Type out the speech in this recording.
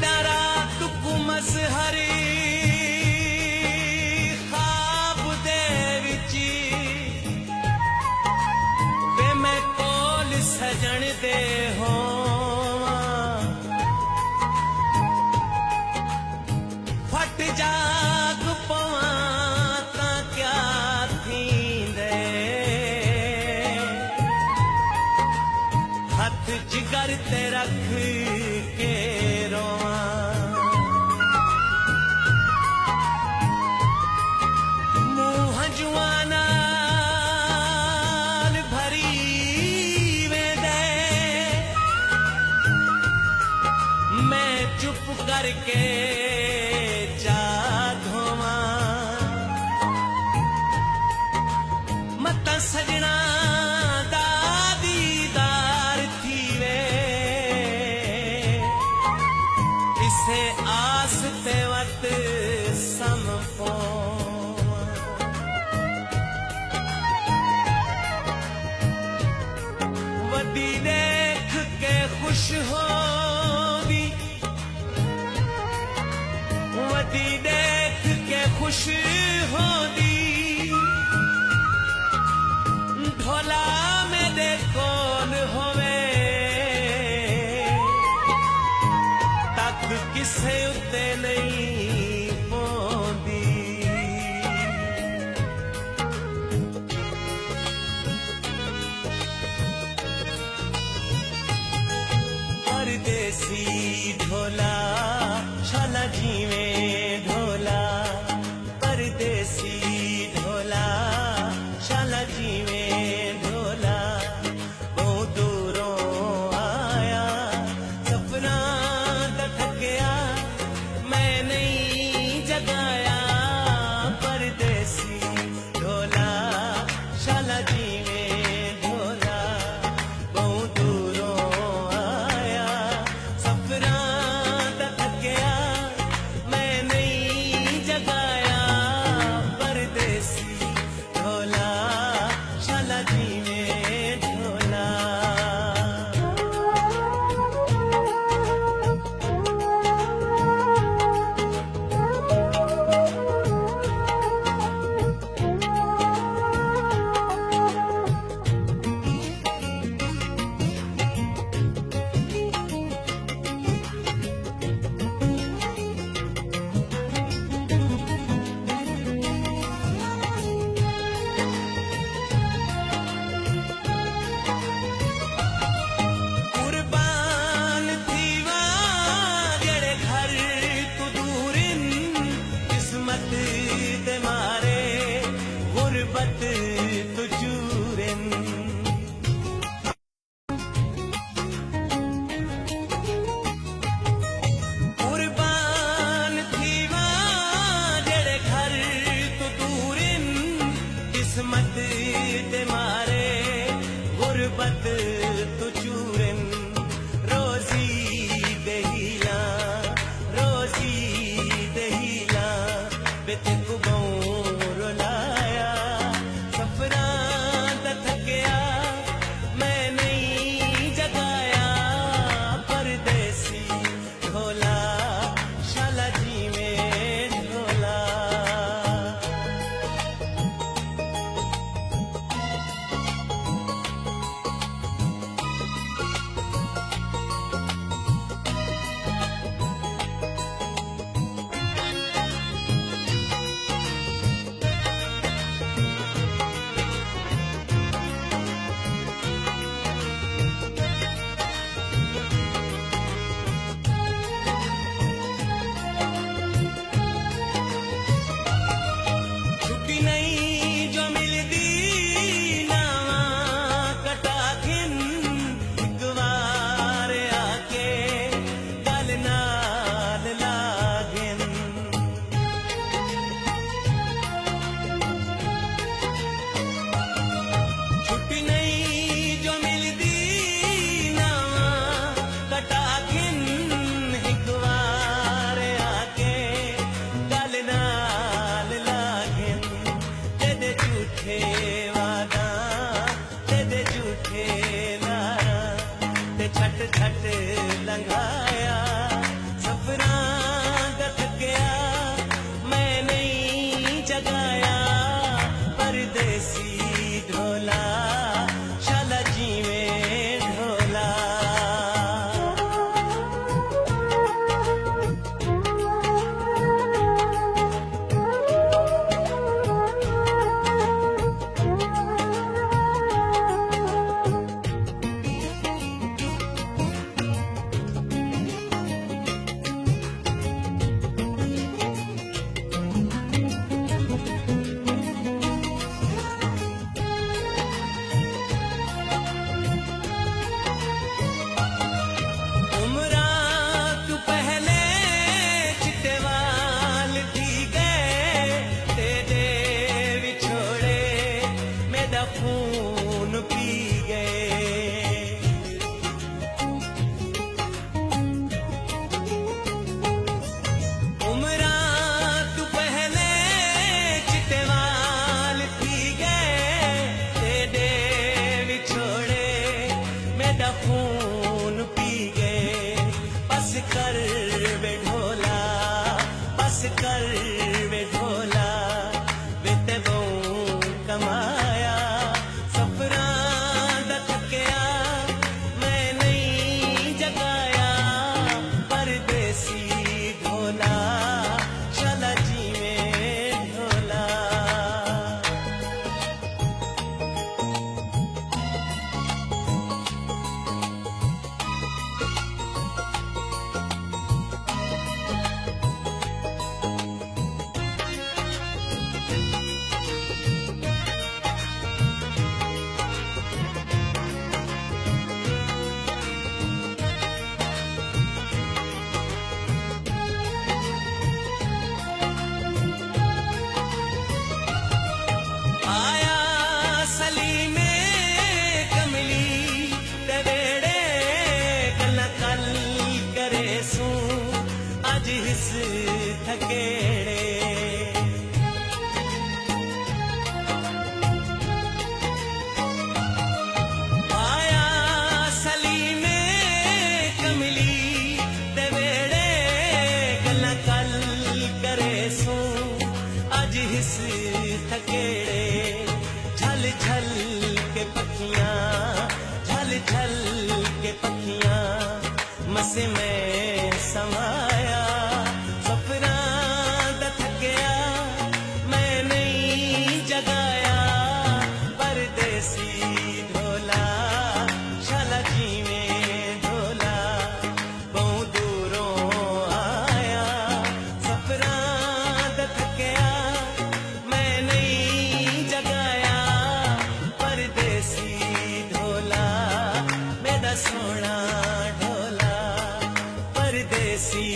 नींदा रात को मसहरी ख्वाब दे विच वे मैं कोल सजन दे होवां फट जाग पवां तां क्या थींदे हथ जिगर ते रख के रोवां मुंह हंजुआं नाल भरी वेंदे मैं चुप करके जा धोवां मतां सजना दा दीदार थीवे इसे आस ते वत सम पोवां वदी देख के खुश होंदी वदी देख के खुश होंदी ढोला मेरे कोल होवे तक किसे उत्ते नहीं पोंदी परदेसी ढोला शाला जीवें ढोला परदेसी ढोला शाला जीवें ढोला बहुत दूरों आया सपना दा थकिया मैं नहीं जगाया परदेसी ढोला शाला जीवें ढोला बहुत दूरों आया सपना दा थकिया मैं नहीं जगाया परदेसी ढोला शाला जीवें ढोला कुर्बान थीवा जेड़े घर तू दूरिन किस्मत दे मारे गुरबत तू चूरिन कुर्बान थीवा जेड़े घर तू दूरिन किस्मत दे मारे गुरबत तू चूरिन रोजी दहीला बेते को रुलाया सफरा दा थकिया मैं नहीं जगाया परदेसी ढोला शाला जीवें ढोला थकेड़े झल झल के पखियां झल झल के पखियां मसे में समाया सफरां दा थकिया मैं नहीं जगाया परदेसी ढोला शाला जीवें ढोला बहु दूरों आया सफरां दा थकिया मैं नहीं जगाया परदेसी ढोला मेरा सोना ढोला परदेसी